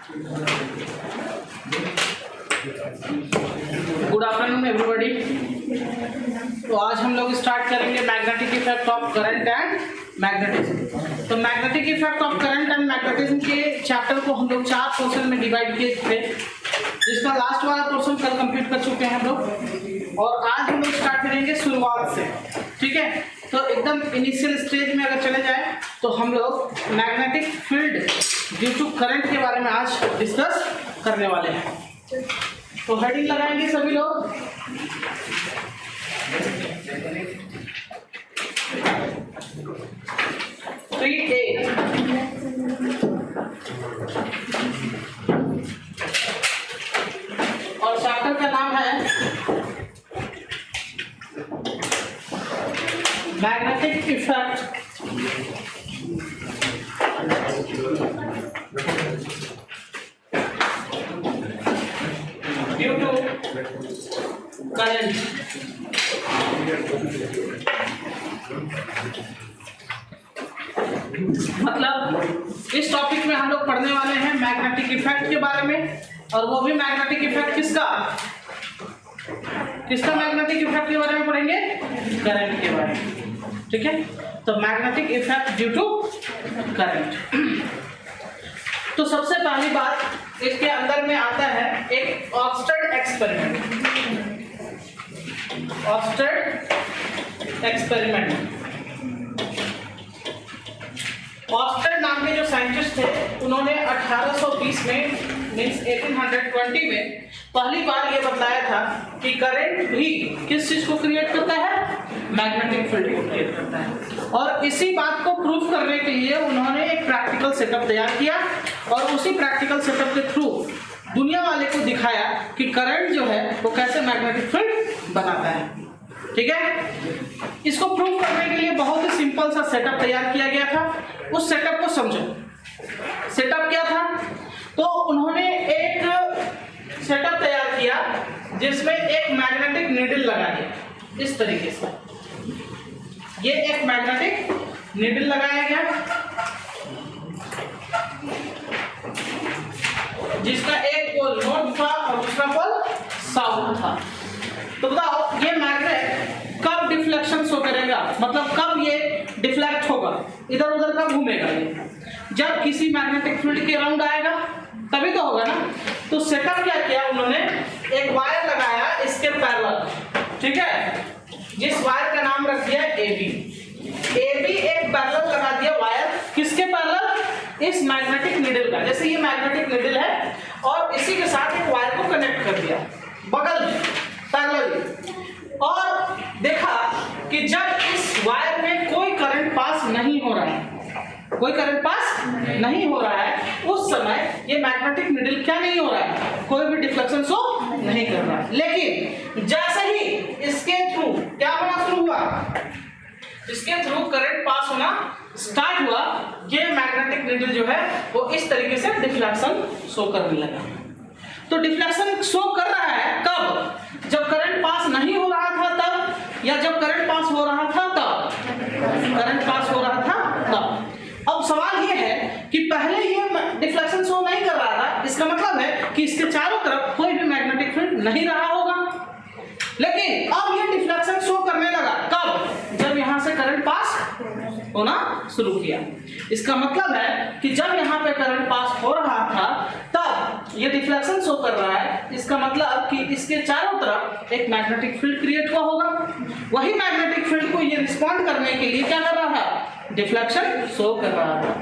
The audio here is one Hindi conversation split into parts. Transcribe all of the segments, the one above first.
Good afternoon everybody. तो आज हम लोग स्टार्ट करेंगे magnetic effect of current and magnetism. तो magnetic effect of current and magnetism के चैप्टर को हम लोग 4 पोर्शन में डिवाइड किए थे, जिसका लास्ट वाला पोर्शन कल कंप्लीट कर चुके हैं हम लोग, और आज हम लोग स्टार्ट करेंगे शुरुआत से। ठीक है, तो एकदम इनिशियल स्टेज में अगर चले जाए तो हम लोग magnetic field due to current के बारे में आज डिस्कस करने वाले हैं। तो हेडिंग लगाएंगे सभी लोग। और चैप्टर का नाम है magnetic effect due to current. मतलब इस टॉपिक में हम लोग पढ़ने वाले हैं मैग्नेटिक इफेक्ट के बारे में, और वो भी मैग्नेटिक इफेक्ट किसका मैग्नेटिक इफेक्ट के बारे में पढ़ेंगे, करंट के बारे में। ठीक है, तो magnetic effect due to current. तो सबसे पहली बात इसके अंदर में आता है एक Oersted experiment. Oersted experiment. Oersted नाम के जो साइंटिस्ट थे, उन्होंने 1820 में मींस 1820 में पहली बार ये बताया था कि करंट भी किस चीज को क्रिएट करता है, मैग्नेटिक फील्ड को क्रिएट करता है। और इसी बात को प्रूफ करने के लिए उन्होंने एक प्रैक्टिकल सेटअप तैयार किया, और उसी प्रैक्टिकल सेटअप के थ्रू दुनिया वाले को दिखाया कि करंट जो है वो कैसे मैग्नेटिक फील्ड बनाता है। ठीक है, इसको प्रूफ करने के लिए बहुत ही सिंपल सा सेटअप तैयार किया गया था। उस सेटअप को समझो। सेटअप क्या था? तो उन्होंने एक सेटअप तैयार किया जिसमें एक मैग्नेटिक नीडल लगा दिया इस तरीके से। ये एक मैग्नेटिक नीडल लगाया गया जिसका एक पोल नॉर्थ था और दूसरा पोल साउथ था। तो बताओ ये मैग्नेट कब डिफ्लेक्शन शो करेगा, मतलब कब ये डिफ्लेक्ट होगा, इधर उधर कब घूमेगा ये, जब किसी मैग्नेटिक फील्ड के अराउंड आएगा तभी तो होगा ना। तो सेटअप क्या किया उन्होंने, एक वायर लगाया इसके पैरेलल। ठीक है, जिस वायर का नाम रख दिया AB। एक पैरेलल लगा दिया वायर, किसके पैरेलल, इस मैग्नेटिक नीडल का। जैसे ये मैग्नेटिक नीडल है और इसी के साथ एक वायर को कनेक्ट कर दिया बगल में पैरेलल, और देखा कि जब इस वायर में कोई करंट पास नहीं हो रहा है, कोई करंट पास नहीं हो रहा है, उस समय ये मैग्नेटिक नीडल क्या नहीं हो रहा है, कोई भी डिफ्लेक्शन शो नहीं कर रहा है। लेकिन जैसे ही इसके थ्रू क्या होना शुरू हुआ, इसके थ्रू करंट पास होना स्टार्ट हुआ, ये मैग्नेटिक नीडल जो है वो इस तरीके से डिफ्लेक्शन शो करने लगा। तो डिफ्लेक्शन शो कर रहा है कब, जब करंट पास नहीं हो रहा था तब, या जब करंट पास हो रहा था तब, करंट पास हो रहा था तब। अब सवाल ये है कि पहले ये डिफ्लेक्शन शो नहीं कर रहा था, इसका मतलब है कि इसके चारों तरफ कोई भी मैग्नेटिक फील्ड नहीं रहा होगा। लेकिन अब ये डिफ्लेक्शन शो करने लगा कब, जब यहां से करंट पास होना शुरू किया। इसका मतलब है कि जब यहाँ पे करंट पास हो रहा था तब ये डिफ्लेक्शन शो कर रहा है। इसका मतलब कि इसके चारों तरफ एक मैग्नेटिक फील्ड क्रिएट हुआ होगा। वही मैग्नेटिक फील्ड को ये रिस्पॉन्ड करने के लिए क्या कर रहा था, डिफ्लेक्शन शो कर रहा था।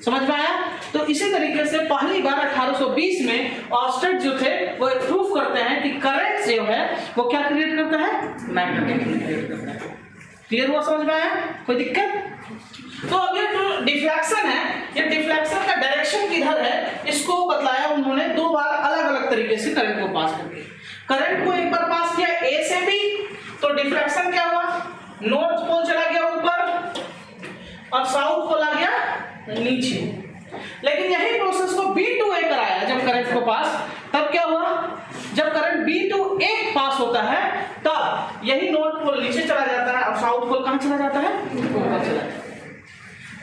समझ में आया? तो इसी तरीके से पहली बार 1820 में ऑर्स्टेड जो थे वो प्रूफ करते हैं कि करंट जो है वो क्या क्रिएट करता है, मैग्नेटिक फील्ड क्रिएट करता है। क्लियर हुआ? समझ में आया? कोई दिक्कत? तो अब ये जो डिफ्लेक्शन है, ये डिफ्लेक्शन का डायरेक्शन किधर है, इसको बतलाया उन्होंने 2 बार अलग अलग तरीके से करंट को पास करके। करंट को एक बार पास किया A से B, तो डिफ्लेक्शन क्या हुआ, नॉर्थ पोल चला गया ऊपर और साउथ पोल आ गया नीचे। लेकिन यही प्रोसेस को B to A कराया जब करंट को पास, तब क्या हुआ, जब करंट B to A पास होता है तब यही नॉर्थ पोल नीचे चला जाता है और साउथ पोल कहां चला जाता है, ऊपर चला जाता है।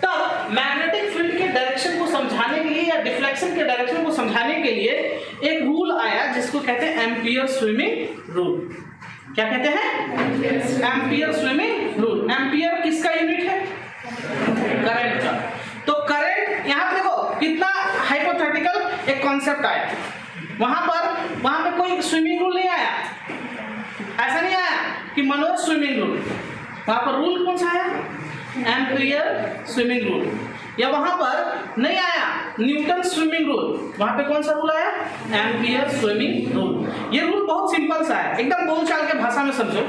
तब मैग्नेटिक फील्ड के डायरेक्शन को समझाने के लिए या डिफ्लेक्शन के डायरेक्शन को समझाने के लिए एक रूल आया जिसको कहते हैं एम्पियर स्विमिंग रूल। क्या कहते हैं? Ampere swimming rule. एम्पियर किसका यूनिट है? करंट का। तो करंट यहाँ पे देखो कितना हाइपोथेटिकल एक कॉन्सेप्ट आया। वहां पे कोई स्विमिंग रूल नहीं आया, ऐसा नहीं आया कि मनोज स्विमिंग रूल। वहां पर रूल कौन सा आया? Ampere swimming rule. या वहां पर नहीं आया न्यूटन स्विमिंग रूल, वहां पे कौन सा रूल आया? Ampere swimming rule. ये रूल बहुत सिंपल सा है, एकदम बोलचाल के भाषा में समझो।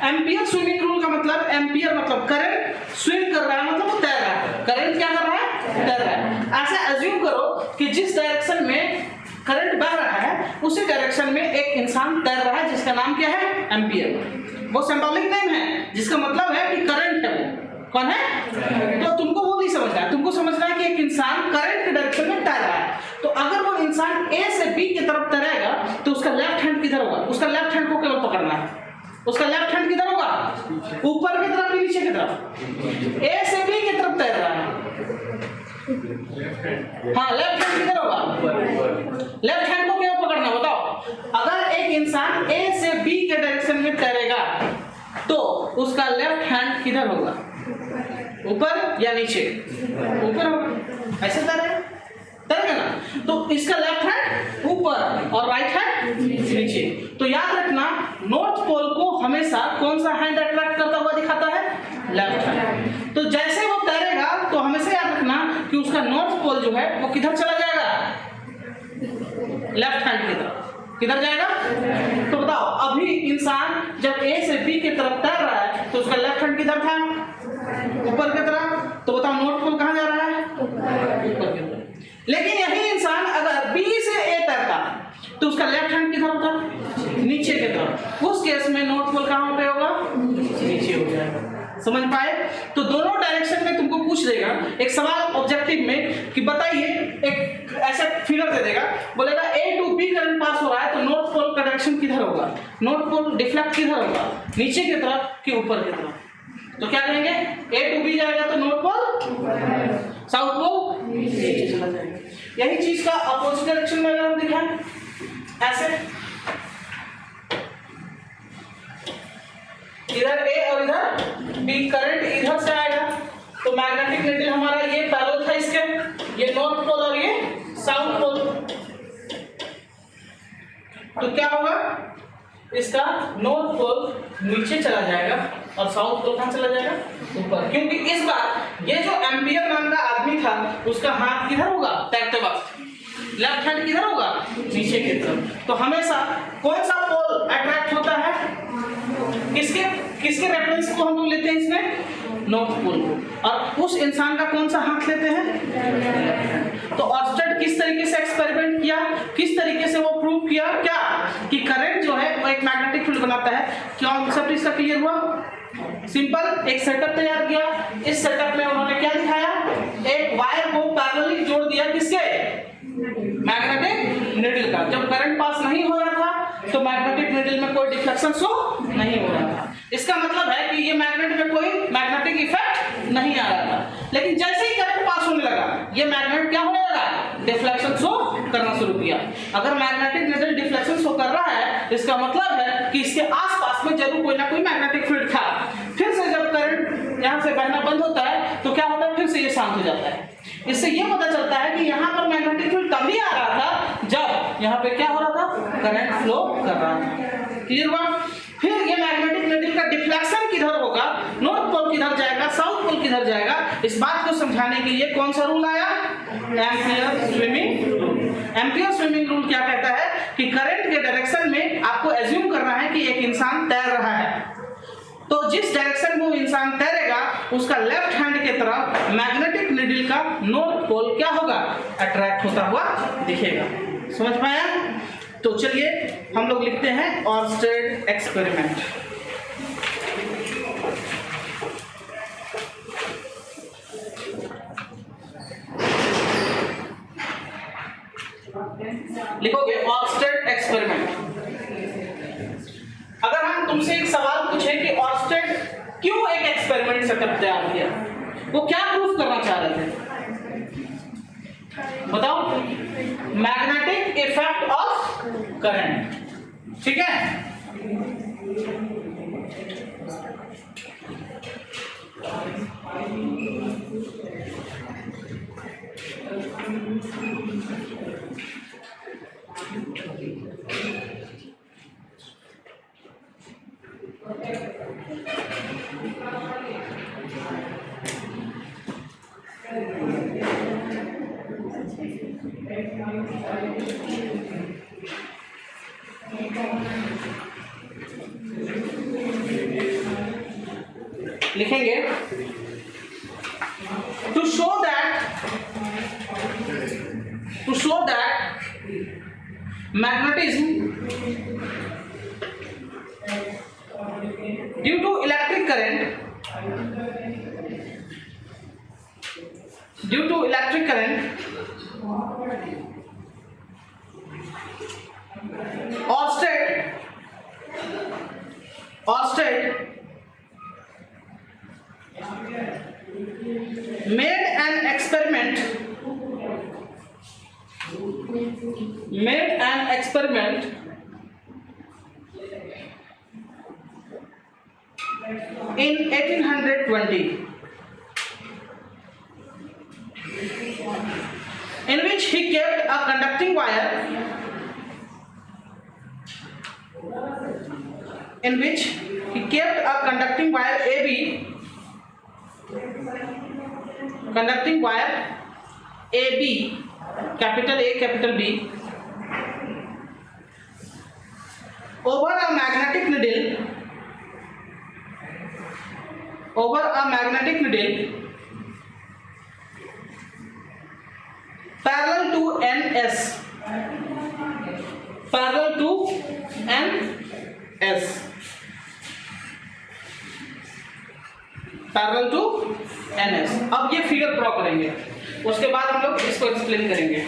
एम्पियर स्विमिंग रूल का मतलब, एम्पियर मतलब करंट, स्विम कर रहा है मतलब वो तैर रहा है। करंट क्या कर रहा है? तैर रहा है। ऐसा एज्यूम करो कि जिस डायरेक्शन में करंट बह रहा है उसी डायरेक्शन में एक इंसान तैर रहा है जिसका नाम क्या है? एम्पियर। वो सिंबॉलिक नेम है जिसका मतलब है कि करंट है। वो कौन है? तो तुमको वो नहीं समझना है, तुमको समझना है कि एक इंसान करंट के डायरेक्शन में तैर रहा है। तो अगर वो इंसान ए से बी की तरफ तैरेगा तो उसका लेफ्ट हैंड किधर होगा? उसका लेफ्ट हैंड को केवल पकड़ना है। उसका लेफ्ट हैंड किधर होगा? ऊपर की तरफ या नीचे की तरफ? ए से बी की तरफ तैर रहा है। हाँ, लेफ्ट हैंड किधर होगा? लेफ्ट हैंड को क्यों पकड़ना? बताओ। अगर एक इंसान ए से बी के डायरेक्शन में तैरेगा तो उसका लेफ्ट हैंड किधर होगा? ऊपर या नीचे? ऊपर होगा। ऐसे तैरेगा ना। तो इसका लेफ्ट हैंड ऊपर और राइट हैंड नीचे। तो याद रखना, नॉर्थ पोल को हमेशा कौन सा हैंड अट्रैक्ट करता हुआ दिखाता है? Left hand. तो जैसे वो तैरेगा तो हमेशा याद रखना कि उसका नॉर्थ पोल जो है वो किधर चला जाएगा? लेफ्ट हैंड की तरफ। किधर जाएगा? तो बताओ, अभी इंसान जब ए से बी की तरफ तैर रहा है तो उसका लेफ्ट हैंड किधर था? ऊपर की तरफ। तो बताओ नॉर्थ पोल कहां जा रहा है? ऊपर की तरफ। लेकिन यही इंसान अगर बी से ए तैरता तो उसका लेफ्ट हैंड किधर होता? नीचे की तरफ। उस केस में नॉर्थ पोल कहां पे होगा? नीचे हो जाएगा। समझ पाए? तो दोनों डायरेक्शन में तुमको पूछ देगा एक सवाल ऑब्जेक्टिव में कि बताइए, एक ऐसा फिगर दे देगा, बोलेगा ए टू बी करंट पास हो रहा है तो नॉर्थ पोल का डायरेक्शन किधर होगा? नॉर्थ पोल डिफ्लेक्ट किधर होगा? नीचे की तरफ कि ऊपर की तरफ? तो क्या करेंगे? ए टू बी जाएगा तो नॉर्थ पोल, साउथ पोल नीचे चला जाएगा। यही चीज का अपोजिट डायरेक्शन में अगर हम दिखाएं ऐसे, इधर ए और इधर बी, करंट इधर से आएगा तो मैग्नेटिक नीडल हमारा ये पैरेलल था इसके, ये नॉर्थ पोल और ये साउथ पोल। तो क्या होगा? इसका नॉर्थ पोल नीचे चला जाएगा और साउथ पोल कहां चला जाएगा? ऊपर। क्योंकि इस बार ये जो एम्पियर नाम का आदमी था उसका हाथ किधर होगा? तैरते वक्त लेफ्ट हैंड किधर होगा? नीचे की तरफ। तो हमेशा कौन सा पोल अट्रैक्ट होता है? किसके रेफरेंस को हम लोग लेते हैं इसमें? नॉर्थ पोल को। और उस इंसान का कौन सा हाथ लेते हैं? तो ऑर्स्टेड किस तरीके से एक्सपेरिमेंट किया, किस तरीके से वो प्रूव किया क्या कि करंट जो है वो एक मैग्नेटिक फील्ड बनाता है। क्या कॉन्सेप्ट इसका क्लियर हुआ? सिंपल एक सेटअप तैयार किया। इस सेटअप में उन्होंने क्या दिखाया? एक वायर को पैरेलली जोड़ दिया किसके? मैग्नेटिक नीडल का। जब करंट पास नहीं हो रहा था तो मैग्नेटिक नीडल में कोई डिफ्लेक्शन शो नहीं हो रहा था। इसका मतलब है कि ये मैग्नेट में कोई मैग्नेटिक इफेक्ट नहीं आ रहा था। लेकिन जैसे ही करंट पास होने लगा ये मैग्नेट क्या होने लगा? डिफ्लेक्शन शो करना शुरू किया। अगर मैग्नेटिक नीडल डिफ्लेक्शन शो कर रहा है इसका मतलब है कि इसके आसपास में जरूर कोई ना कोई मैग्नेटिक फील्ड था। फिर से जब करंट यहाँ से बहना बंद होता है तो क्या होता है? फिर से ये शांत हो जाता है। इससे ये पता चलता है कि यहाँ पर मैग्नेटिक फील्ड तभी आ रहा था जब यहाँ पे क्या हो रहा था? करंट फ्लो कर रहा था। क्लियर हुआ? फिर ये मैग्नेटिक नीडल का डिफ्लेक्शन किधर होगा? नॉर्थ पोल किधर जाएगा? साउथ पोल किधर जाएगा? इस बात को समझाने के लिए कौन सा रूल आया? Ampere swimming rule. Ampere swimming rule क्या कहता है कि करंट के डायरेक्शन में आपको एज्यूम करना है कि एक इंसान तैर रहा है। तो जिस डायरेक्शन में वो इंसान तैरेगा उसका लेफ्ट हैंड की तरफ मैग्नेटिक नीडल का नॉर्थ पोल क्या होगा? अट्रैक्ट होता हुआ दिखेगा। समझ पाया? तो चलिए हम लोग लिखते हैं ऑर्स्टेड एक्सपेरिमेंट। लिखोगे ऑर्स्टेड एक्सपेरिमेंट। अगर हम तुमसे एक सवाल पूछे कि ऑर्स्टेड क्यों एक एक्सपेरिमेंट सेटअप तैयार किया, वो क्या प्रूफ करना चाह रहे थे? बताओ, मैग्नेटिक इफेक्ट ऑफ करंट, ठीक है। लिखेंगे to show that magnetism due to electric current Oersted made an experiment in 1820 in which he kept a conducting wire AB, capital A capital B, over a magnetic needle parallel to NS, अब ये फिगर ड्रॉ करेंगे, उसके बाद हम लोग इसको एक्सप्लेन करेंगे।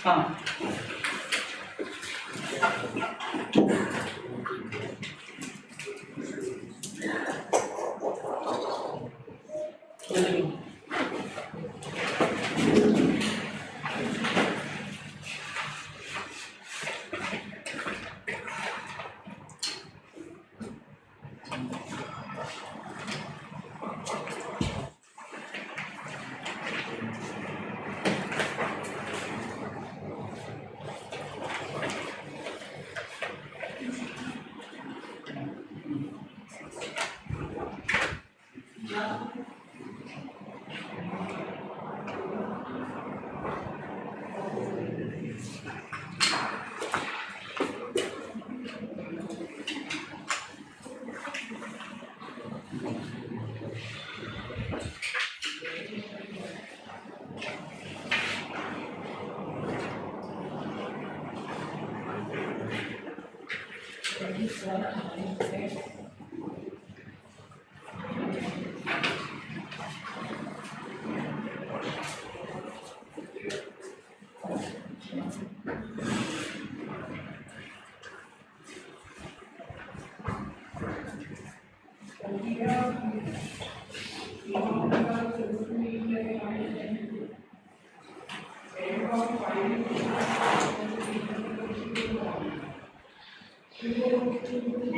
हाँ,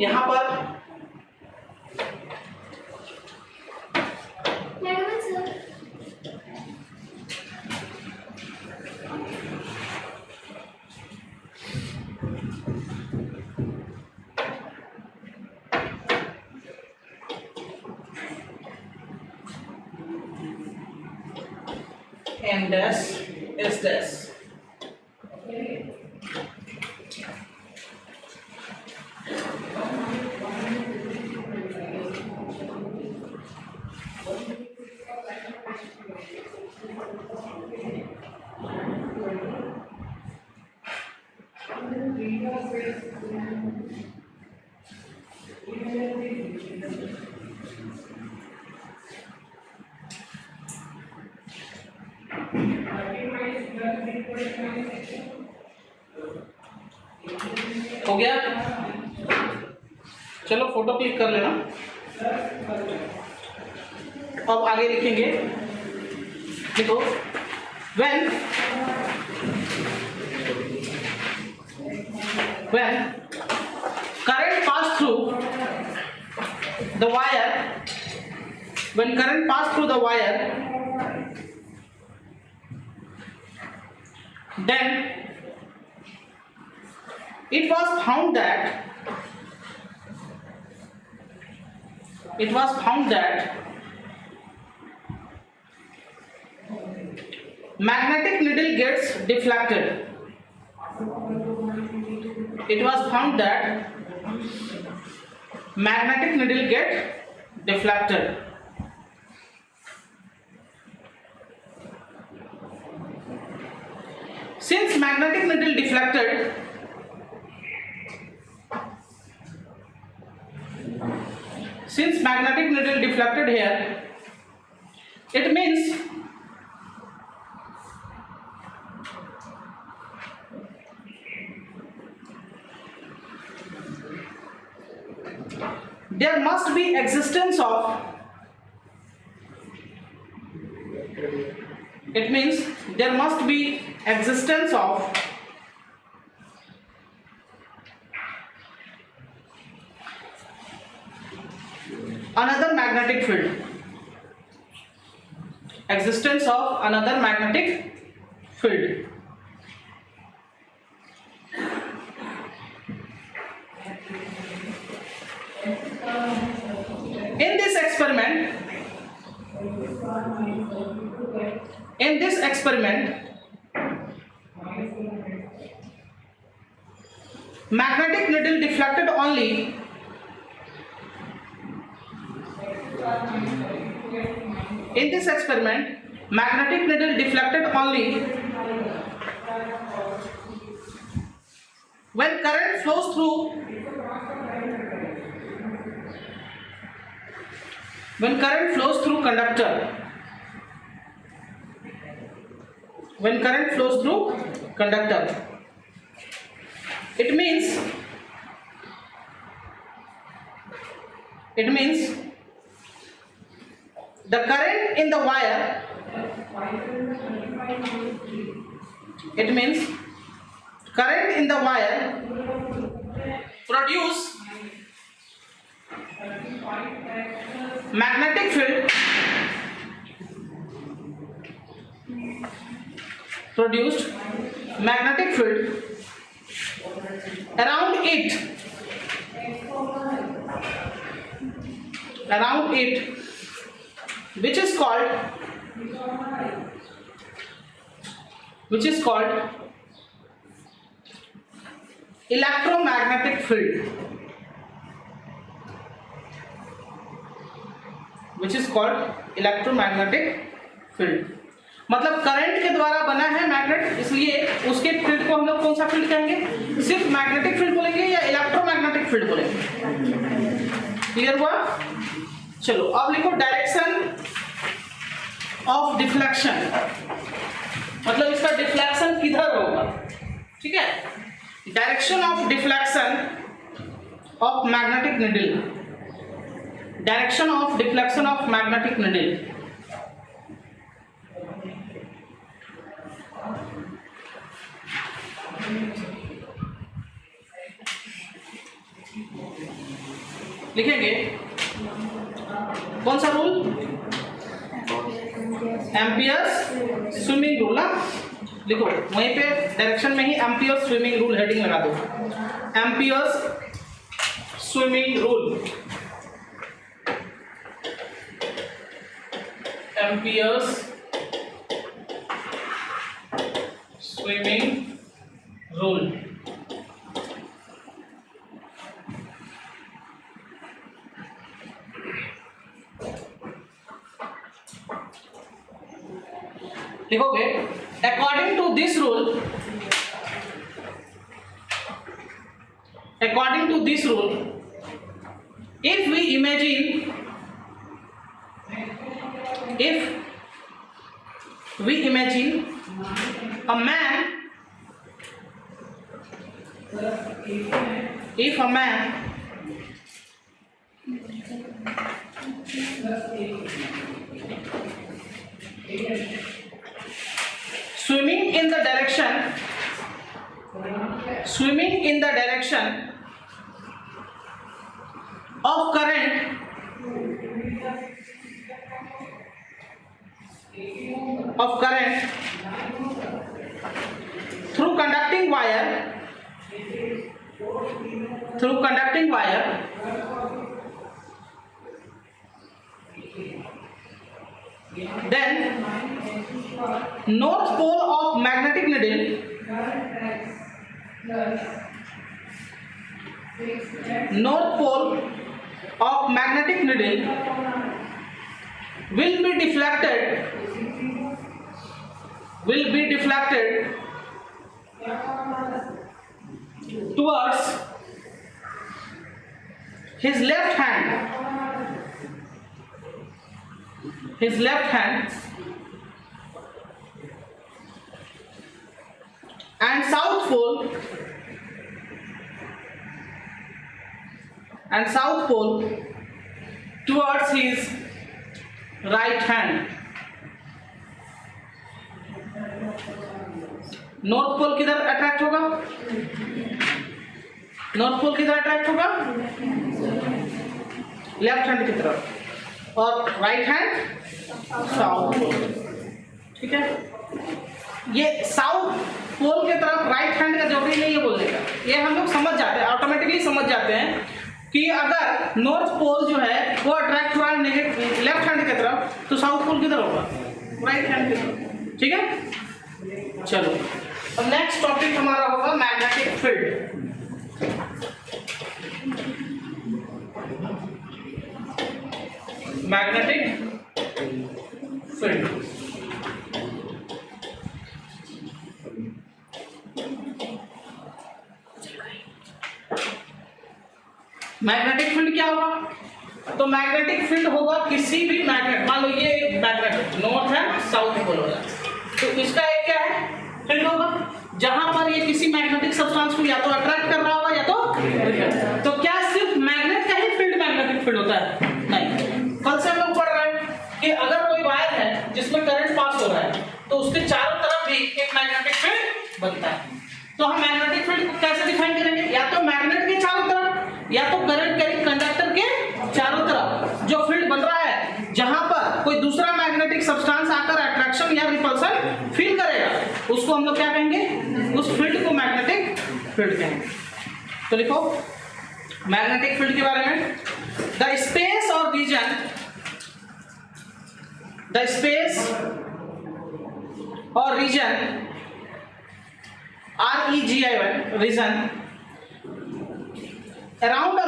यहाँ पर M dash S dash, हो गया। चलो फोटो क्लिक कर लेना। अब आगे लिखेंगे, देखो when current pass through the wire, when current pass through the wire, then it was found that magnetic needle gets deflected. It was found that magnetic needle gets deflected. Since magnetic needle deflected, here, it means there must be existence of, it means there must be existence of another magnetic field, existence of another magnetic field. In this experiment, magnetic needle deflected only when current flows through conductor. It means the current in the wire, produce magnetic field around it, which is called electromagnetic field, मतलब करंट के द्वारा बना है मैग्नेट, इसलिए उसके फील्ड को हम लोग कौन सा फील्ड कहेंगे? सिर्फ मैग्नेटिक फील्ड बोलेंगे या इलेक्ट्रोमैग्नेटिक फील्ड बोलेंगे? क्लियर हुआ? चलो अब लिखो डायरेक्शन ऑफ डिफ्लेक्शन, मतलब इसका डिफ्लेक्शन किधर होगा, ठीक है? Direction of deflection of magnetic needle, direction of deflection of magnetic needle. लिखेंगे कौन सा रूल? एम्पियर्स स्विमिंग रूल ना, लिखो वहीं पे डायरेक्शन में ही एम्पियर्स स्विमिंग रूल हेडिंग लगा दो, amperes swimming rule, amperes swimming rule. लिखोगे according to this rule, if we imagine a man, if a man Swimming in the direction of current through conducting wire then north pole of magnetic needle will be deflected towards his left hand and south pole towards his right hand. North pole किधर अट्रैक्ट होगा? लेफ्ट हैंड की तरफ और राइट हैंड साउथ पोल। ठीक है, ये साउथ पोल की तरफ राइट हैंड का जरूरी नहीं है बोलने का, ये हम लोग समझ जाते हैं, ऑटोमेटिकली समझ जाते हैं कि अगर नॉर्थ पोल जो है वो अट्रैक्ट हुआ है लेफ्ट हैंड की तरफ तो साउथ पोल किधर होगा? राइट हैंड की तरफ। ठीक है, चलो अब नेक्स्ट टॉपिक हमारा होगा मैग्नेटिक फील्ड। मैग्नेटिक फील्ड क्या होगा? तो मैग्नेटिक फील्ड होगा किसी भी मैग्नेट, मान लो ये मैग्नेट नॉर्थ है साउथ पोल होगा, तो इसका एक क्या है फील्ड होगा जहां पर ये किसी मैग्नेटिक सब्सटेंस को या तो अट्रैक्ट कर रहा होगा या तो क्या सिर्फ मैग्नेट का ही फील्ड मैग्नेटिक फील्ड होता है? नहीं। कल से हम लोग पढ़ रहे हैं कि अगर कोई वायर है जिसमें करंट पास हो रहा है तो उसके चारों तरफ भी एक मैग्नेटिक फील्ड बनता है। तो हम मैग्नेटिक फील्ड को कैसे डिफाइन करेंगे? या तो मैग्नेट के चारों तरफ या तो करंट कैरिंग कंडक्टर के चारों तरफ जो फील्ड बन रहा है जहां पर कोई दूसरा मैग्नेटिक सब्सटेंस आकर अट्रैक्शन या रिपल्सन फील करेगा उसको हम लोग क्या कहेंगे? उस फील्ड को मैग्नेटिक फील्ड कहेंगे। तो लिखो मैग्नेटिक फील्ड के बारे में, द स्पेस और reason REGION region around a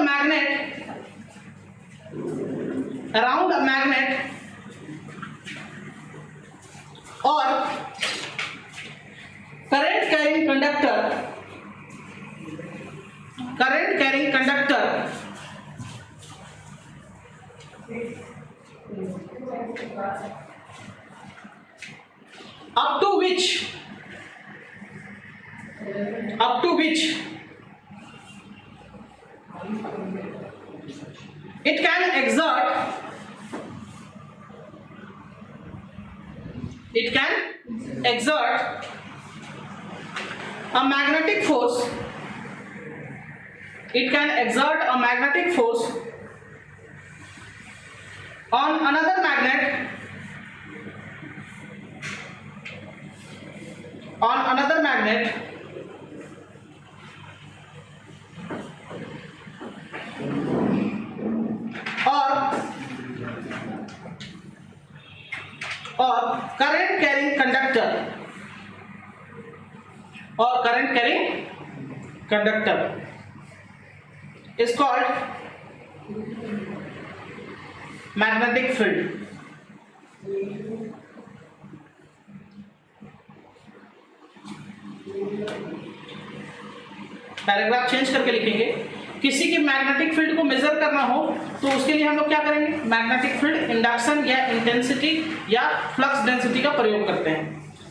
magnet or current carrying conductor up to which it can exert a magnetic force. It can exert a magnetic force on another magnet or current carrying conductor is called magnetic field. Paragraph change करके लिखेंगे, किसी के मैग्नेटिक फील्ड को मेजर करना हो तो उसके लिए हम लोग क्या करेंगे? मैग्नेटिक फील्ड इंडक्शन या इंटेंसिटी या फ्लक्स डेंसिटी का प्रयोग करते हैं।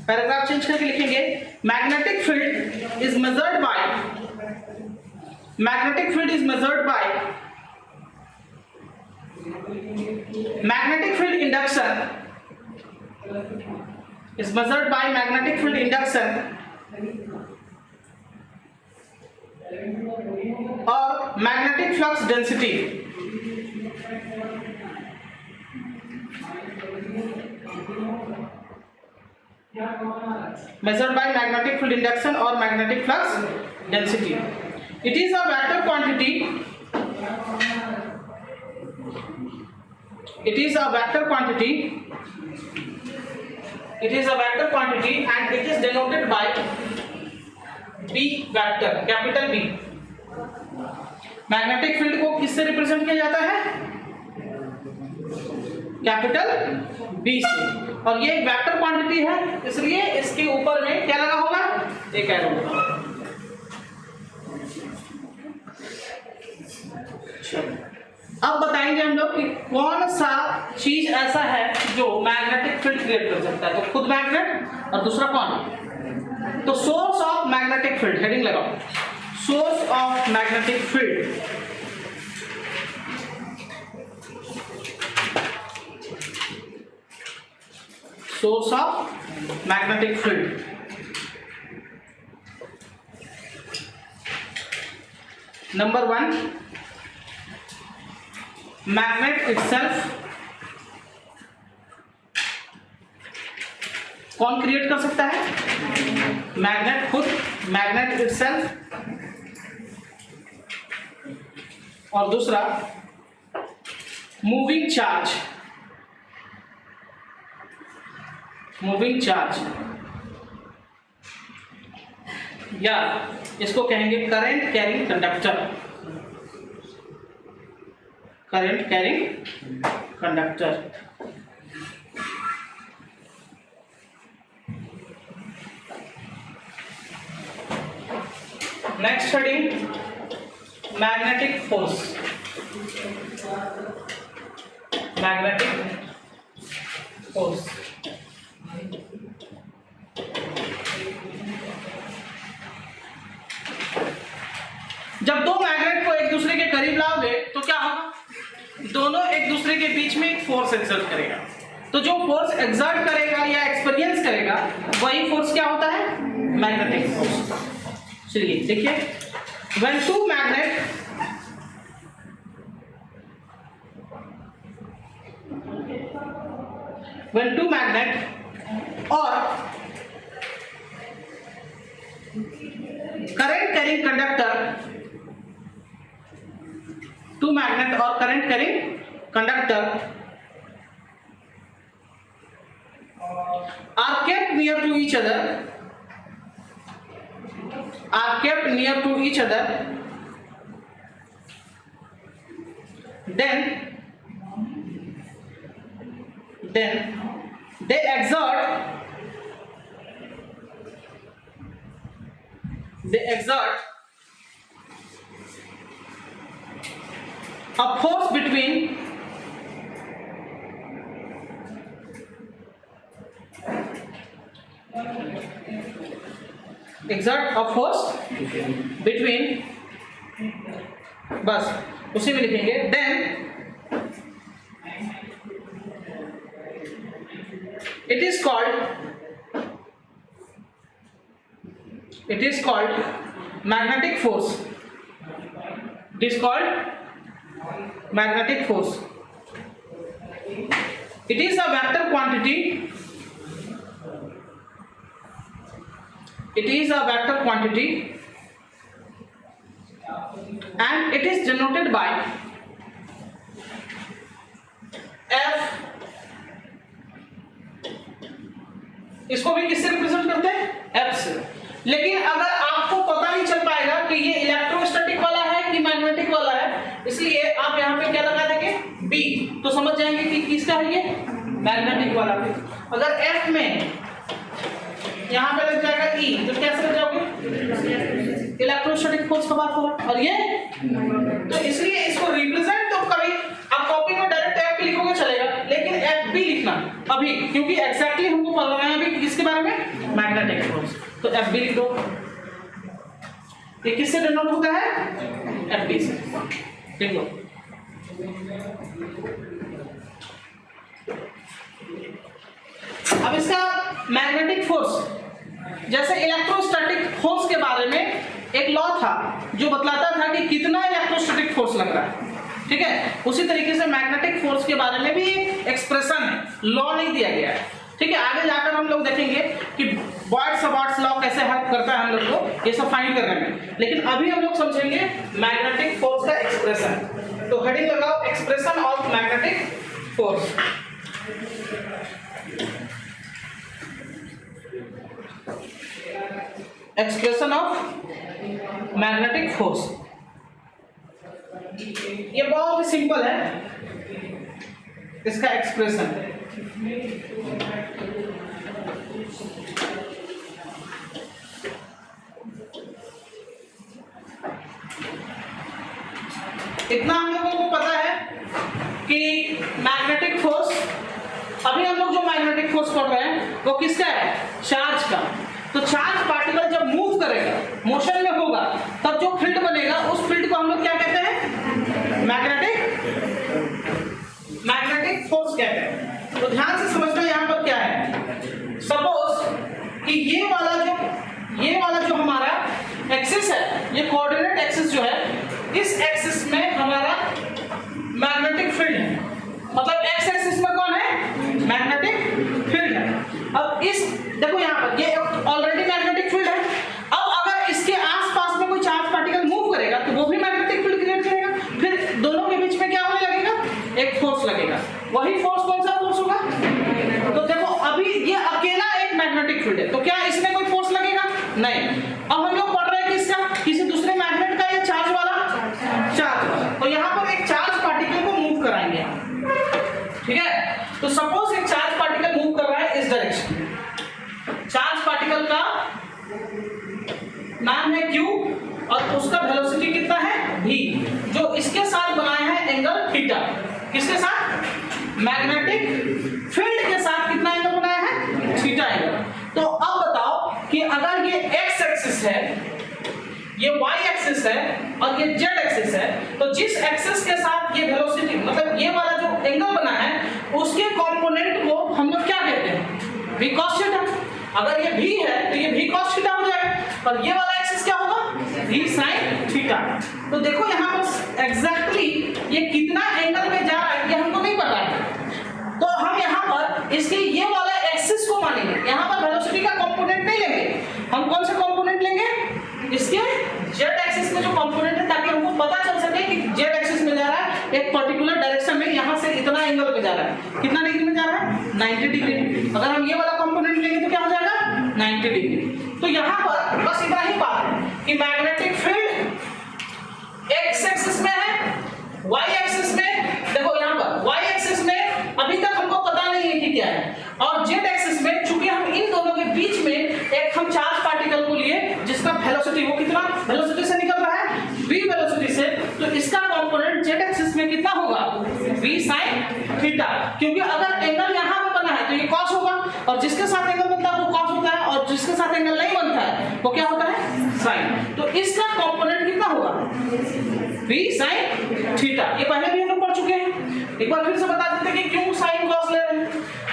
पैराग्राफ चेंज करके लिखेंगे, magnetic field is measured by Magnetic field induction is measured by magnetic field induction or magnetic flux density. Measured by magnetic field induction or magnetic flux density. It is a vector quantity. It is a vector quantity. It is a vector quantity and it is denoted by B vector, capital B. Magnetic field को किससे रिप्रेजेंट किया जाता है? कैपिटल B से, और ये एक वेक्टर क्वांटिटी है, इसलिए इसके ऊपर में क्या लगा होगा? एक एरो होगा। अब बताएंगे हम लोग कि कौन सा चीज ऐसा है जो मैग्नेटिक फील्ड क्रिएट कर सकता है। तो खुद मैग्नेट और दूसरा कौन? तो source of magnetic field, heading लगाओ, source of magnetic field. Source of magnetic field. Number 1, magnet itself. कौन क्रिएट कर सकता है? मैग्नेट खुद, मैग्नेट इटसेल्फ। और दूसरा मूविंग चार्ज, मूविंग चार्ज, या इसको कहेंगे current carrying conductor, current carrying conductor. Next heading, magnetic force. Magnetic force. जब दो मैग्नेट को एक दूसरे के करीब लाओगे तो क्या होगा? दोनों एक दूसरे के बीच में एक फोर्स एक्सर्ट करेगा। तो जो फोर्स एक्सर्ट करेगा या एक्सपीरियंस करेगा वही फोर्स क्या होता है? Magnetic force. चलिए देखिए, when two magnet or current carrying conductor, two magnet or current carrying conductor are kept near to each other, are kept near to each other, then they exert a force between बस उसी में लिखेंगे then it is called magnetic force. It is called magnetic force. It is a vector quantity. It is a vector quantity and it is denoted by F. इसको भी किससे रिप्रेजेंट करते हैं? F से। लेकिन अगर आपको पता नहीं चल पाएगा कि ये इलेक्ट्रोस्टैटिक वाला है कि मैग्नेटिक वाला है, इसलिए आप यहाँ पे क्या लगा देंगे? B, तो समझ जाएंगे कि किसका है ये? मैग्नेटिक वाला। अगर F में यहाँ पे लग जाएगा E, तो कैसे लग जाओगे? इलेक्ट्रोस्टैटिक फोर्स का बात हो रहा है, और ये तो इसलिए इसको रिप्रेजेंट तो कभी आप कॉपी में डायरेक्ट F भी लिखोगे चलेगा, लेकिन F भी लिखना अभी, क्योंकि एग्जैक्टली हमको पता है अभी किसके बारे में? Magnetic force. तो F भी लिख दो। ये किससे डिनोट होता है? F B से। लिख लो। अब इसका मैग्नेटिक फोर्स, जैसे इलेक्ट्रोस्टैटिक फोर्स के बारे में एक लॉ था जो बतलाता था कि कितना इलेक्ट्रोस्टैटिक फोर्स लग रहा है, ठीक है, उसी तरीके से मैग्नेटिक फोर्स के बारे में भी एक्सप्रेशन है, लॉ नहीं दिया गया है, ठीक है। आगे जाकर हम लोग देखेंगे कि बॉयड्स-सबार्ट्स लॉ कैसे हेल्प करता है हम लोग को ये सब फाइंड करने में, लेकिन अभी हम लोग समझेंगे मैग्नेटिक फोर्स का एक्सप्रेशन। तो हेडिंग लगाओ expression of magnetic force. Expression of magnetic force, ये बहुत ही सिंपल है इसका एक्सप्रेशन। इतना हम लोगों को पता है कि मैग्नेटिक फोर्स, अभी हम लोग जो मैग्नेटिक फोर्स पढ़ रहे हैं वो किसका है, चार्ज का। तो चार्ज पार्टिकल जब मूव करेगा, मोशन में होगा, तब जो फील्ड बनेगा उस फील्ड को हम लोग क्या कहते हैं, मैग्नेटिक फोर्स कहते हैं। तो ध्यान से समझना यहाँ पर क्या है। सपोज कि ये वाला जो हमारा एक्सिस है, ये कोऑर्डिनेट एक्सिस जो है, इस एक्सिस में हमारा मैग्नेटिक फील्ड है, मतलब एक्स एक्सिस में कौन है, मैग्नेटिक फील्ड है। अब इस देखो यहाँ पर ये ऑलरेडी मैग्नेटिक फील्ड है। अब अगर इसके आसपास में कोई चार्ज पार्टिकल मूव करेगा तो वो भी मैग्नेटिक फील्ड क्रिएट करेगा, फिर दोनों के बीच में क्या होने लगेगा, एक फोर्स लगेगा। वही फोर्स कौन सा फोर्स होगा, तो देखो अभी ये अकेला एक मैग्नेटिक फील्ड है, तो क्या इसमें कोई फोर्स लगेगा, नहीं। अब हम लोग पढ़ रहे हैं किसका, किसी दूसरे मैग्नेट का या चार्ज वाला, तो यहाँ पर एक चार्ज पार्टिकल को मूव कराएंगे, ठीक है। तो सपोज एक चार्ज पार्टिकल मूव कर रहा है इस डायरेक्शन, चार्ज पार्टिकल का नाम है Q और उसका वेलोसिटी कितना है v, जो इसके साथ बनाया है एंगल थीटा, किसके साथ, मैग्नेटिक फील्ड के साथ कितना एंगल बनाया है, थीटा एंगल। तो अब बताओ कि अगर ये x एक्सिस है, ये y एक्सिस है और ये z एक्सिस है, तो जिस एक्सिस के साथ ये वेलोसिटी, मतलब ये वाला जो एंगल बना है, उसके कंपोनेंट को हम लोग क्या कहते हैं, v cos थीटा। अगर ये v है तो ये v cos थीटा हो जाएगा, और ये वाला एक्सिस क्या होगा, v sin थीटा। तो देखो यहाँ पर एग्जैक्टली ये कितना एंगल में जा रहा है ये हमको नहीं पता है, तो हम यहाँ पर इसके ये वाला एक्सिस को मानेंगे, यहाँ पर वेलोसिटी का कंपोनेंट नहीं लेंगे, हम कौन सा कंपोनेंट लेंगे, इसके z एक्सिस में जो कंपोनेंट है, ताकि हमको पता चल सके कि z एक्सिस में जा रहा है एक पर्टिकुलर डायरेक्शन में, यहाँ से इतना एंगल पे जा रहा है, कितना डिग्री में जा रहा है, 90 डिग्री। अगर हम ये वाला कंपोनेंट लेंगे तो क्या हो जाएगा, 90 डिग्री। तो यहाँ पर बस इतना ही बात है कि मैग्नेटिक फील्ड x एक्सिस में है, y एक्सिस में, देखो यहाँ पर y एक्सिस में अभी तक हमको पता नहीं है कि क्या है, और z एक्सिस में चूंकि हम इन दोनों के बीच में एक हम चार्ज पार्टिकल को लिए जिसका वेलोसिटी, वो कितना वेलोसिटी से निकल रहा है, v वेलोसिटी से, तो इसका कंपोनेंट z एक्सिस में कितना होगा, v sin थीटा। क्योंकि अगर एंगल यहाँ पे बना है तो ये cos होगा, और जिसके साथ एंगल बनता है वो cos होता है, और जिसके साथ एंगल नहीं बनता है वो क्या होता है, sin। तो इसका कंपोनेंट कितना होगा, v sin थीटा। ये पहले भी हम लोग पढ़ चुके हैं, एक बार फिर से बता देते हैं कि क्यों sin cos ले रहे हैं।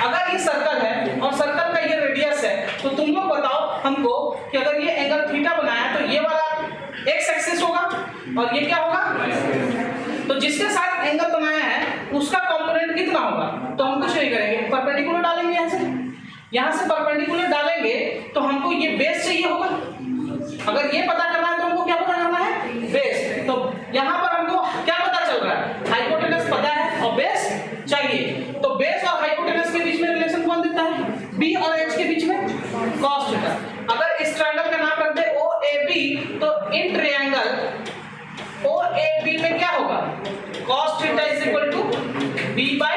अगर ये सर्कल है और सर्कल का ये रेडियस है, तो तुम लोग बताओ हमको कि अगर ये एंगल थीटा बनाया तो ये वाला x एक्सिस होगा और ये क्या होगा, तो जिसके साथ एंगल बनाया है उसका कंपोनेंट कितना होगा, तो हम कुछ नहीं करेंगे, परपेंडिकुलर डालेंगे, यहाँ से परपेंडिकुलर डालेंगे तो हमको ये बेस चाहिए होगा। अगर ये पता करना है तो हमको क्या पता करना है, बेस। तो यहाँ पर हमको क्या पता चल रहा है, हाइपोटेनस पता है और बेस चाहिए। तो बेस और हाइपोटेनस के बीच में रिलेशन कौन देता है, b और h के बीच में cos थीटा। अगर इस ट्रायंगल का नाम रख दे OAB, तो इन ट्रायंगल OAB में क्या होगा, cos theta is equal to b by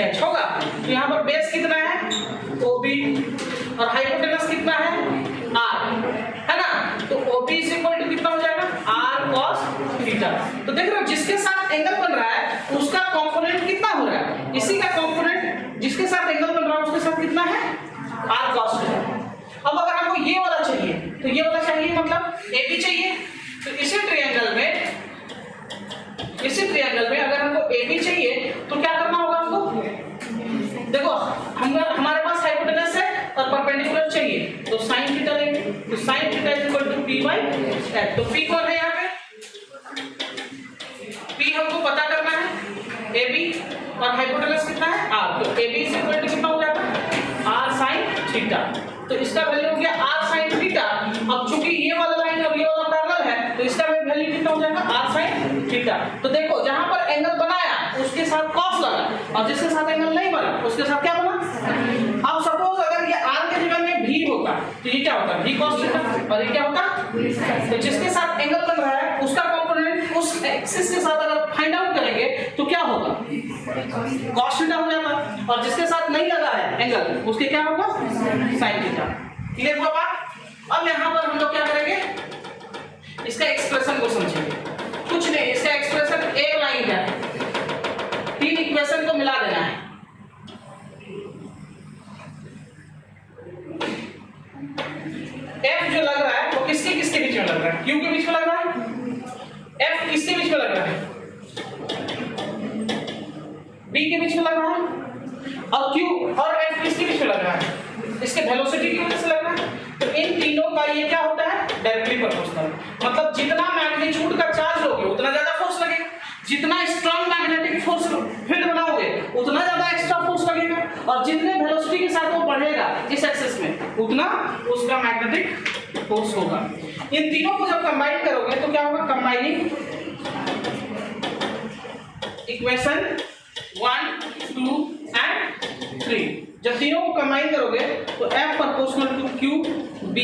h होगा। तो यहाँ पर बेस कितना है, OB, और हाइपोटेनस कितना है, r, है ना। तो OB इज इक्वल टू कितना हो जाएगा, r cos थीटा। तो देख रहे हो जिसके साथ एंगल बन रहा है उसका कंपोनेंट कितना हो रहा है, इसी का कंपोनेंट जिसके साथ एंगल बन रहा है उसके साथ कितना है, r cos थीटा। अब अगर हमको ये वाला चाहिए तो ये वाला चाहिए, मतलब AB चाहिए। तो इसी ट्रायंगल में अगर हम F। तो P कौन है यहाँ पे? P हमको पता करना है AB और हाइपोटेनस कितना है R। तो AB इज इक्वल टू कितना हो जाता है R sin थीटा। तो इसका वैल्यू हो गया R sin थीटा। अब चूंकि ये वाला लाइन और ये वाला पैरेलल है तो इसका वैल्यू कितना हो जाएगा R sin थीटा। तो देखो जहां पर एंगल बनाया उसके साथ cos लगा और जिसके साथ एंगल नहीं बना उसके साथ क्या बना। अब सपोज अगर ये R के जगह में V होता तो ये क्या होता V cos थीटा और ये क्या होता। तो जिसके साथ एंगल बन रहा है उसका कंपोनेंट उस एक्सिस के साथ अगर फाइंड आउट करेंगे तो क्या होगा cos थीटा हो जाएगा और जिसके साथ नहीं लगा है एंगल उसके क्या होगा sin थीटा। क्लियर हुआ बात। अब यहां पर हम लोग क्या करेंगे इसका एक्सप्रेशन को समझेंगे। कुछ नहीं इसका एक्सप्रेशन एक लाइन है, तीन इक्वेशन को मिला देना है। F जो लग रहा है वो किसके किसके बीच में लग रहा है? Q के बीच में लग रहा है। F किसके बीच में लग रहा है? B के बीच में लग रहा है। और Q और F किसके बीच में लग रहा है? इसके वेलोसिटी की वजह से लग रहा है। तो इन तीनों का ये क्या होता है डायरेक्टली प्रोपोर्शनल। मतलब जितना मैग्नीट्यूड का चार्ज लोगे उतना ज्यादा फोर्स लगेगा, जितना स्ट्रांग मैग्नेटिक फोर्स फील्ड बनाओगे उतना ज्यादा एक्स्ट्रा फोर्स लगेगा और जितने वेलोसिटी के साथ वो बढ़ेगा इस एक्सिस में उतना उसका मैग्नेटिक फोर्स होगा। इन तीनों को जब कंबाइन करोगे तो क्या होगा कंबाइनिंग इक्वेशन 1 2 एंड 3। जब तीनों को कंबाइन करोगे तो F proportional to Q B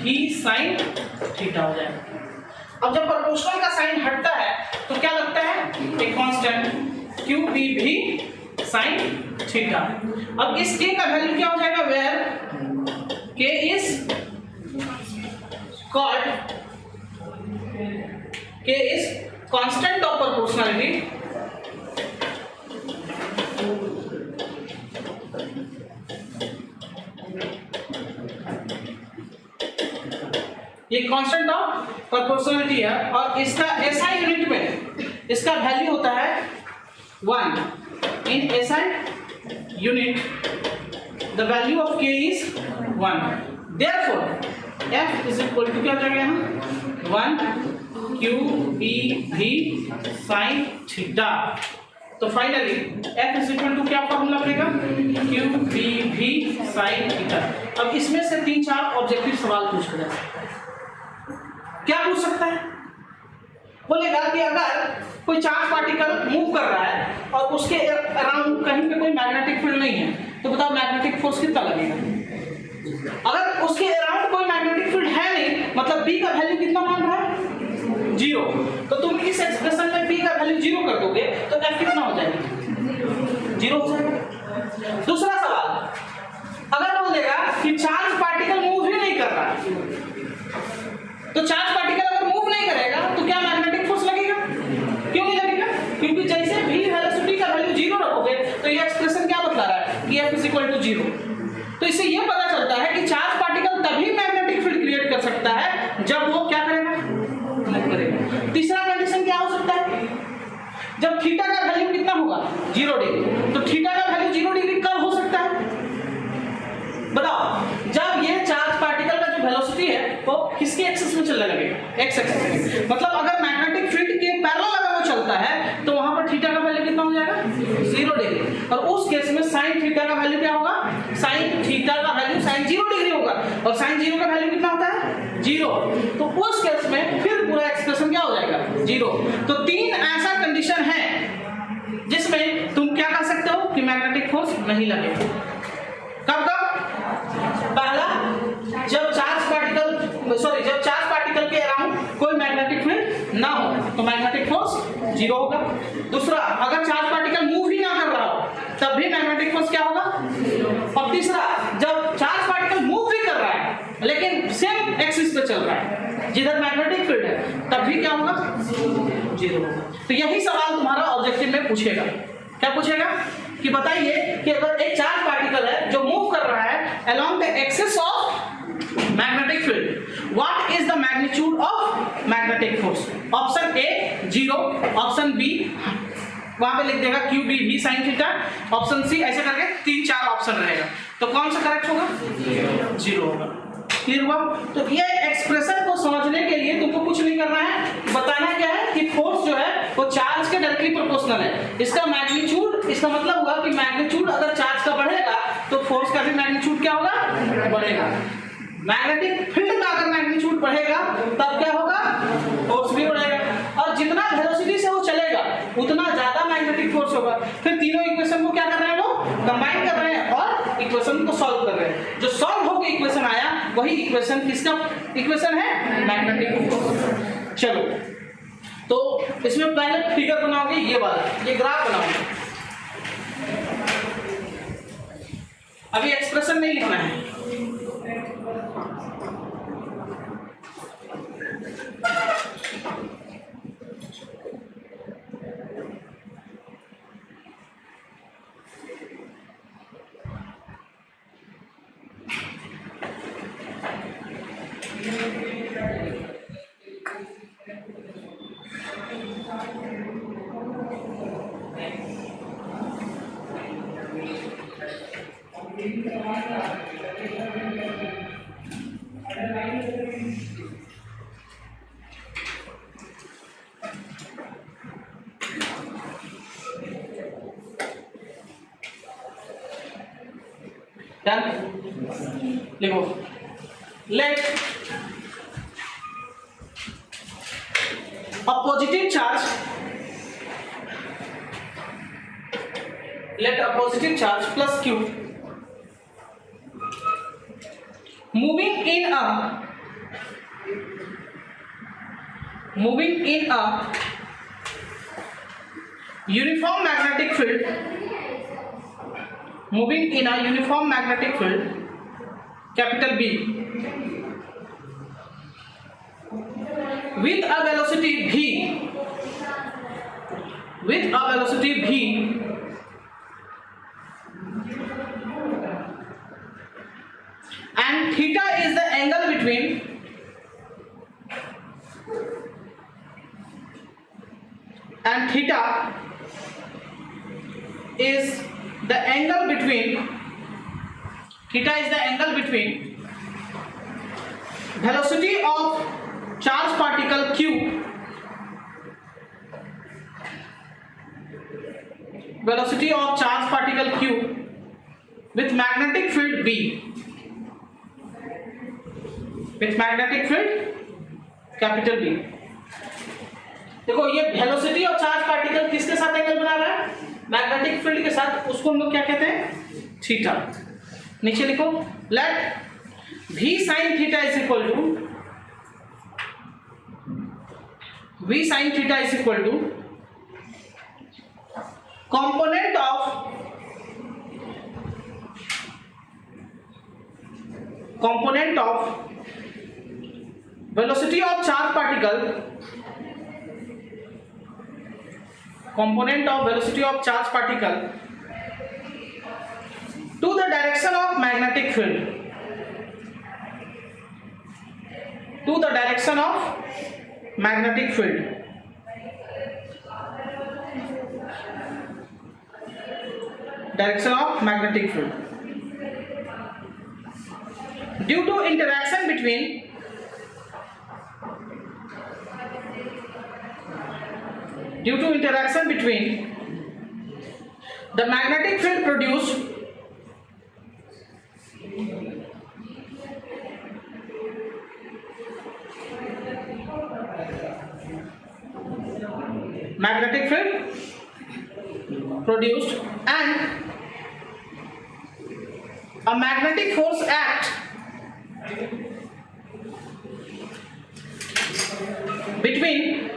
V sin theta हो जाएगा। अब जब प्रोपोर्शनल का साइन हटता है तो क्या लगता है एक constant Q B V sin theta. अब इस K का वैल्यू क्या हो जाएगा where K is constant of proportionality ये कांस्टेंट ऑफ प्रोपोर्शनलिटी है और इसका SI यूनिट में इसका वैल्यू होता है 1 in SI unit the value of K is 1। Therefore F is equal to क्या हो जाएगा यहाँ 1 Q B V sin theta. तो finally F is equal to क्या फॉर्मूला बनेगा Q B V sin theta. अब इसमें से 3-4 ऑब्जेक्टिव सवाल पूछ कर क्या पूछ सकता है? बोलेगा कि अगर कोई चार्ज पार्टिकल मूव कर रहा है और उसके अराउंड कहीं पे कोई मैग्नेटिक फील्ड नहीं है तो बताओ मैग्नेटिक फोर्स कितना लगेगा। अगर उसके अराउंड कोई मैग्नेटिक फील्ड है नहीं मतलब B का वैल्यू कितना मान रहा है 0। तो तुम इस एक्सप्रेशन में B का वैल्यू 0 कर दोगे तो F कितना हो जाएगा 0 हो जाएगा। दूसरा सवाल अगर बोल देगा कि चार्ज पार्टिकल मूव ही नहीं कर रहा तो चार्ज पार्टिकल अगर मूव नहीं करेगा तो क्या मैग्नेटिक फोर्स लगेगा? क्यों नहीं लगेगा? क्योंकि जैसे भी वेलोसिटी का वैल्यू 0 रखोगे तो ये एक्सप्रेशन क्या बता रहा है कि F इज इक्वल टू 0। तो इससे ये पता चलता है कि चार्ज पार्टिकल तभी मैग्नेटिक फील्ड क्रिएट कर सकता है जब वो क्या करेगा मूव करेगा। तीसरा कंडीशन क्या हो सकता है जब थीटा का वैल्यू कितना होगा 0 डिग्री। तो थीटा का वैल्यू 0 डिग्री कब हो सकता है बताओ जब ये चार्ज पार्टिकल का जो वेलोसिटी है वो किसके एक्सिस में चलने लगेगा एक्स एक्सिस में। मतलब अगर मैग्नेटिक फील्ड के पैरेलल अगर वो चलता है तो वहां पर थीटा का वैल्यू कितना हो जाएगा 0 डिग्री और उस केस में sin थीटा का वैल्यू क्या होगा sin थीटा का वैल्यू sin 0 डिग्री होगा और sin 0 का वैल्यू कितना होता है 0। तो उस केस में फिर पूरा एक्सप्रेशन क्या हो जाएगा 0। तो 3 ऐसा कंडीशन है जिसमें तुम क्या कर सकते हो कि मैग्नेटिक फोर्स नहीं लगेगा। कब पहला जब चार्ज पार्टिकल के अराउंड कोई मैग्नेटिक फील्ड ना हो तो मैग्नेटिक फोर्स 0 होगा। दूसरा अगर चार्ज पार्टिकल मूव ही ना कर रहा हो तब भी मैग्नेटिक फोर्स क्या होगा। और तीसरा जब चार्ज पार्टिकल मूव भी कर रहा है लेकिन सेम एक्सिस पे चल रहा है जिधर मैग्नेटिक फील्ड है तब भी क्या होगा 0 होगा। तो यही सवाल तुम्हारा ऑब्जेक्टिव में पूछेगा। क्या पूछेगा कि बताइए कि अगर एक चार्ज पार्टिकल है जो मूव कर रहा है along the axis of magnetic field, what is the magnitude of magnetic force? Option A 0, option B वहां पे लिख देगा Q B V sin theta, option C ऐसे करके 3-4 ऑप्शन रहेगा। तो कौन सा करेक्ट होगा 0 होगा। क्लियर हुआ? तो ये एक्सप्रेशन को समझने के लिए तुमको कुछ नहीं करना है, बताना क्या है कि फोर्स जो है वो चार्ज के डायरेक्टली प्रोपोर्शनल है। इसका मैग्नीट्यूड, इसका मतलब हुआ कि मैग्नीट्यूड अगर चार्ज का बढ़ेगा तो फोर्स का भी मैग्नीट्यूड क्या होगा? बढ़ेगा। मैग्नेटिक फील्ड का अगर मैग्नीट्यूड बढ़ेगा तब क्या होगा? फोर्स भी बढ़ेगा। और जितना वेलोसिटी से वो चलेगा उतना ज्यादा मैग्नेटिक फोर्स होगा। फिर तीनों इक्वेशन को क्या कर रहे हैं लोग? कंबाइन कर रहे हैं और इक्वेशन को सॉल्व कर रहे हैं। जो सॉल्व होकर इक्वेशन आया वही इक्वेशन किसका इक्वेशन है? Magnetic force. चलो, तो इसमें पहले फिगर बनाओगे ये वाला, ये ग्राफ बनाओगे। अभी एक्सप्रेशन नहीं लिखना है। लिखो, late a positive charge, let a positive charge plus q moving in a uniform magnetic field, moving in a uniform magnetic field capital B with a velocity v, and theta is the angle between velocity of charge particle q, with magnetic field B, capital B। देखो ये वेलोसिटी ऑफ चार्ज पार्टिकल किसके साथ एंगल बना रहा है? मैग्नेटिक फील्ड के साथ। उसको हम लोग क्या कहते हैं? थीटा। नीचे लिखो, let v sin theta is equal to component of velocity of charge particle to the direction of magnetic field, direction of magnetic field due to interaction between the magnetic field produced and a magnetic force act between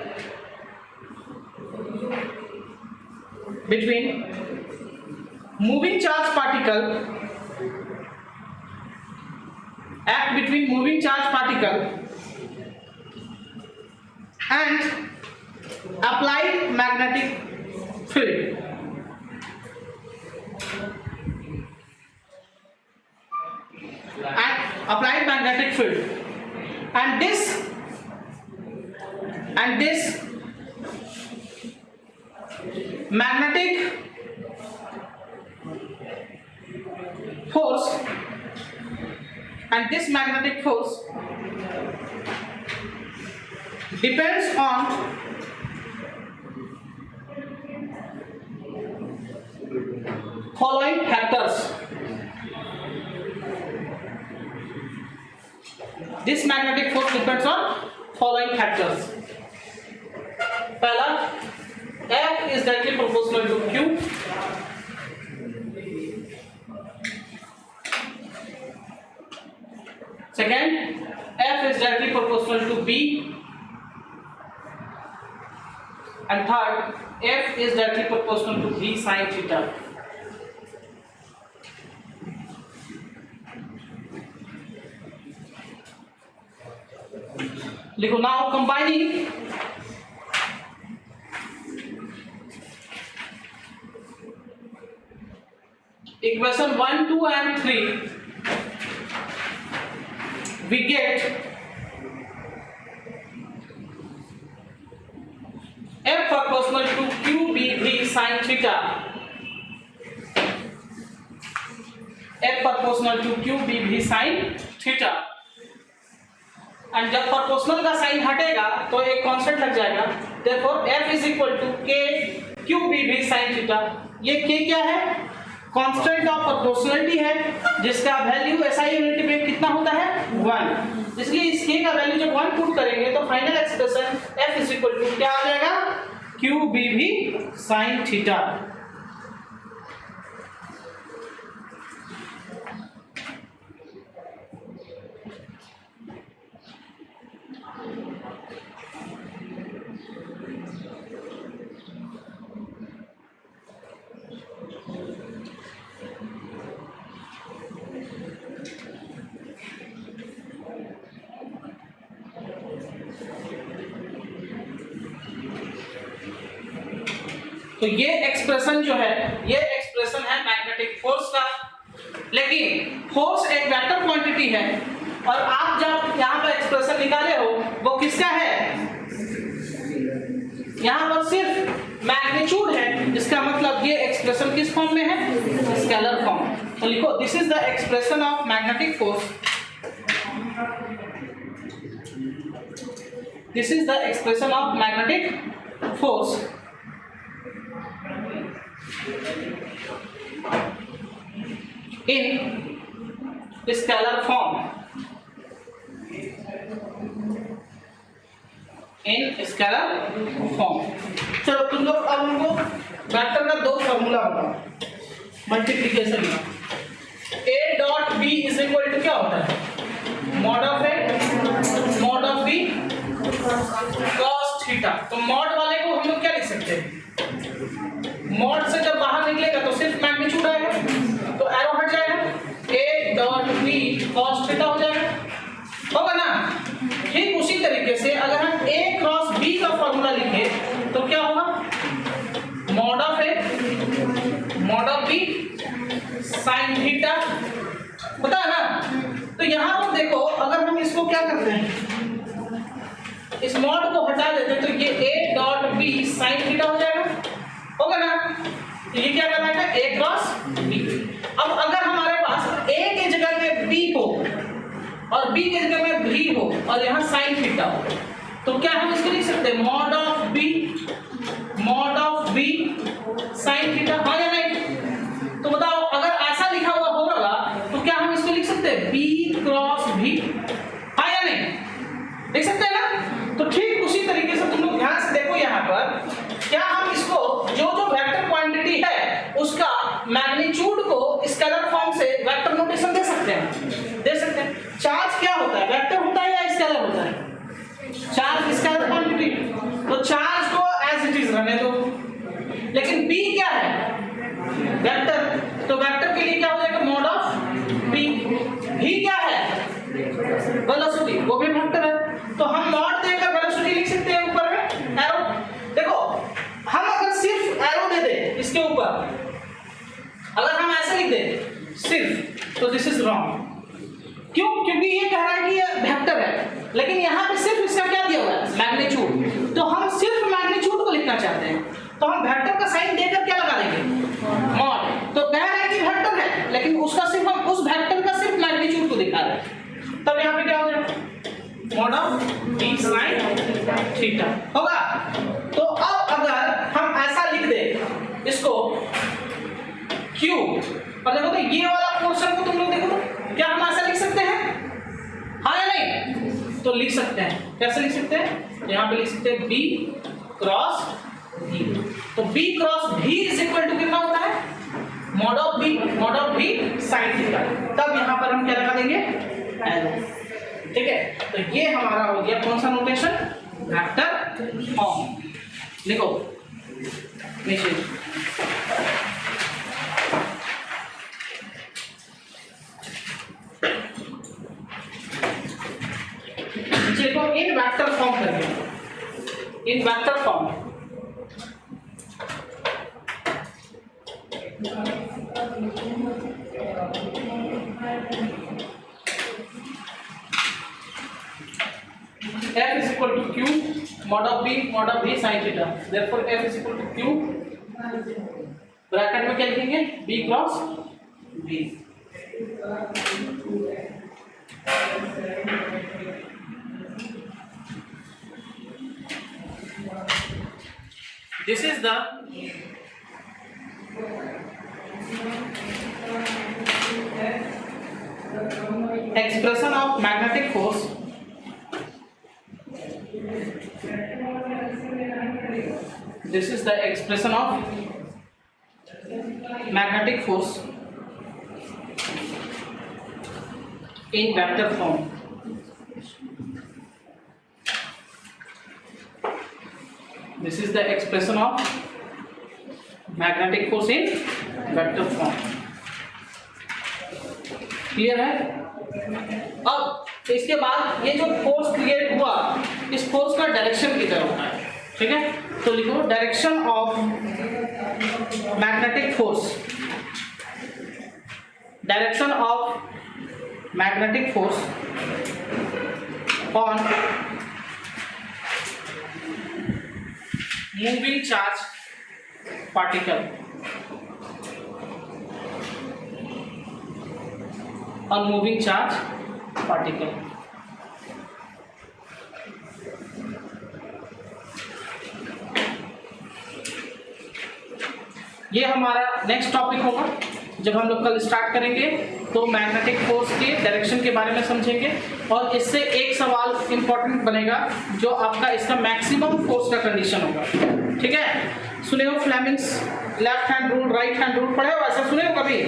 moving charge particle and applied magnetic field. And this magnetic force and this magnetic force depends on following factors. This magnetic force depends on following factors. पहला, F is directly proportional to Q. Second, F is directly proportional to B. And third, F is directly proportional to V sin theta. लिखो, now combining equation 1, 2 and 3, we get F proportional to QBV sin theta. F proportional to QBV sin theta. And जब प्रोपोर्शनल का साइन हटेगा तो एक कांस्टेंट लग जाएगा, therefore F is equal to K QBV sin theta. ये K क्या है? कांस्टेंट ऑफ प्रोपोर्शनलिटी है, जिसका वैल्यू SI यूनिट में कितना होता है? 1। इसलिए इस K का वैल्यू जब 1 पुट करेंगे तो final expression F is equal to क्या आ जाएगा? QBV sin theta. तो ये एक्सप्रेशन जो है, ये एक्सप्रेशन है मैग्नेटिक फोर्स का। लेकिन फोर्स एक वेक्टर क्वांटिटी है और आप जब यहाँ पर एक्सप्रेशन निकाले हो वो किसका है? यहाँ पर सिर्फ मैग्नीट्यूड है, इसका मतलब ये एक्सप्रेशन किस फॉर्म में है? Scalar form. तो लिखो, this is the expression of magnetic force. This is the expression of magnetic force in scalar form. In scalar form. चलो तुम लोग अब हमको वेक्टर का दो फॉर्मूला बताओ मल्टीप्लिकेशन का। A dot B is equal to क्या होता है? Mod of A mod of B cos theta. तो मॉड वाले को हम लोग क्या लिख सकते हैं? मॉड से जब बाहर निकलेगा तो सिर्फ मैग्नीट्यूड आएगा, तो एरो हट जाएगा, A dot B cos theta हो जाएगा, होगा ना? ठीक उसी तरीके से अगर हम A क्रॉस B का फॉर्मूला लिखें तो क्या होगा? Mod of A mod of B sin theta, पता है ना? तो यहाँ पर देखो, अगर हम इसको क्या करते हैं, इस मॉड को हटा देते हैं तो ये A dot B sin theta हो जाएगा, होगा ना? तो ये क्या करना है? A cross B। अब अगर हमारे पास A के जगह में B हो और B के जगह में V हो और यहाँ sin थीटा हो, तो क्या हम इसको लिख सकते हैं? Mod of B sin theta, हाँ या नहीं? तो बताओ, अगर ऐसा लिखा हुआ होगा तो क्या हम इसको लिख सकते हैं? B क्रॉस V, हाँ या नहीं? लिख सकते हैं ना? तो ठीक उसी तरीके से तुम लोग ध्यान से देखो, यहाँ पर क्या हम इसको जो वेक्टर क्वांटिटी है उसका मैग्नीट्यूड को स्केलर फॉर्म से वेक्टर नोटेशन दे सकते हैं? दे सकते हैं। चार्ज क्या होता है? वेक्टर होता है या स्केलर होता है? चार्ज स्केलर क्वांटिटी, तो चार्ज को एज इट इज रहने दो। लेकिन B क्या है? वेक्टर, तो वेक्टर के लिए क्या हो जाएगा? Mod of B। V क्या है? वेलोसिटी, वो भी वेक्टर है, तो हम मॉड देकर वेलोसिटी लिख सकते हैं ऊपर में एरो। देखो, हम अगर सिर्फ एरो दे दे इसके ऊपर, अगर हम ऐसे लिख दे सिर्फ, तो दिस इज रॉन्ग। क्यों? क्योंकि ये कह रहा है कि ये वेक्टर है, लेकिन यहाँ पे सिर्फ इसका क्या दिया हुआ है? मैग्नीट्यूड। तो हम सिर्फ मैग्नीट्यूड को लिखना चाहते हैं, तो हम वेक्टर का साइन देकर क्या लगा देंगे? मॉड। तो कह रहे हैं कि वेक्टर है, लेकिन उसका सिर्फ हम उस वेक्टर का सिर्फ मैग्नीट्यूड को दिखा रहे हैं। Mod of B sine theta होगा। तो अब अगर हम ऐसा लिख दें इसको Q, और देखो तो ये वाला पोर्शन को तुम लोग देखो तो क्या हम ऐसा लिख सकते हैं, हाँ या नहीं? तो लिख सकते हैं, कैसे लिख सकते हैं? यहाँ पे लिख सकते हैं B क्रॉस V। तो B cross V is equal to कितना होता है? Mod of B sine theta. तब यहाँ पर हम क्या लगा देंगे? एरो। ठीक है, तो ये हमारा हो गया कौन सा नोटेशन? Vector form. लिखो नीचे देखो इन वेक्टर फॉर्म करके, इन vector form F is equal to Q mod of B sin theta। Therefore F is equal to Q, bracket में क्या लिखेंगे? B cross B। This is the expression of magnetic force this is the expression of magnetic force in vector form। This is the expression of magnetic force in vector form। Clear है? अब इसके बाद ये जो फोर्स क्रिएट हुआ, इस फोर्स का डायरेक्शन किधर होता है? ठीक है, तो लिखो direction of magnetic force, direction of magnetic force on moving charge particle, on moving charge particle। ये हमारा नेक्स्ट टॉपिक होगा जब हम लोग कल स्टार्ट करेंगे, तो मैग्नेटिक फोर्स के डायरेक्शन के बारे में समझेंगे, और इससे एक सवाल इंपॉर्टेंट बनेगा जो आपका इसका मैक्सिमम फोर्स का कंडीशन होगा। ठीक है, सुने हो Fleming's left hand rule, right hand rule पढ़े हो? ऐसा सुने हो कभी?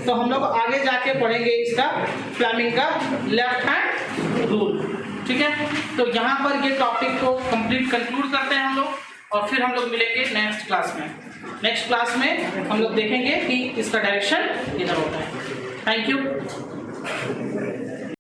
तो हम लोग आगे जाके पढ़ेंगे इसका फ्लेमिंग का लेफ्ट हैंड रूल। ठीक है, तो यहाँ पर ये टॉपिक को कंप्लीट कंक्लूड करते हैं हम लोग, और फिर हम लोग मिलेंगे नेक्स्ट क्लास में। नेक्स्ट क्लास में हम लोग देखेंगे कि इसका डायरेक्शन किधर होता है। Thank you.